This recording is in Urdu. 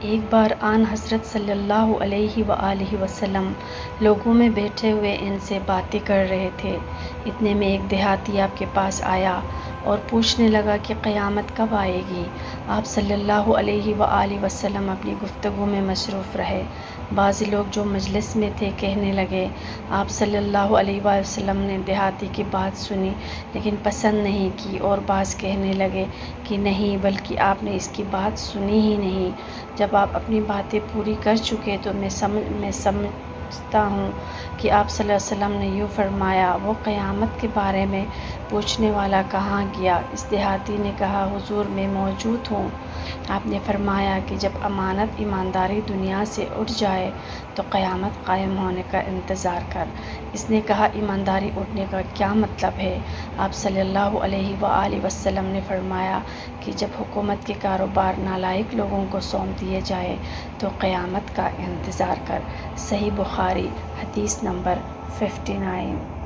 ایک بار آن حضرت صلی اللہ علیہ وآلہ وسلم لوگوں میں بیٹھے ہوئے ان سے باتیں کر رہے تھے۔ اتنے میں ایک دیہاتی آپ کے پاس آیا اور پوچھنے لگا کہ قیامت کب آئے گی؟ آپ صلی اللہ علیہ وآلہ وسلم اپنی گفتگو میں مصروف رہے۔ بعض لوگ جو مجلس میں تھے کہنے لگے، آپ صلی اللہ علیہ وآلہ وسلم نے دیہاتی کی بات سنی لیکن پسند نہیں کی، اور بعض کہنے لگے کہ نہیں، بلکہ آپ نے اس کی بات سنی ہی نہیں۔ جب آپ اپنی باتیں پوری کر چکے تو میں سمجھتا ہوں کہ آپ صلی اللہ علیہ وسلم نے یوں فرمایا، وہ قیامت کے بارے میں پوچھنے والا کہاں گیا؟ اس دیہاتی نے کہا، حضور میں موجود ہوں۔ آپ نے فرمایا کہ جب امانت ایمانداری دنیا سے اٹھ جائے تو قیامت قائم ہونے کا انتظار کر۔ اس نے کہا، ایمانداری اٹھنے کا کیا مطلب ہے؟ آپ صلی اللہ علیہ وآلہ وسلم نے فرمایا کہ جب حکومت کے کاروبار نالائق لوگوں کو سونپ دیے جائے تو قیامت کا انتظار کر۔ صحیح بخاری، حدیث نمبر 59۔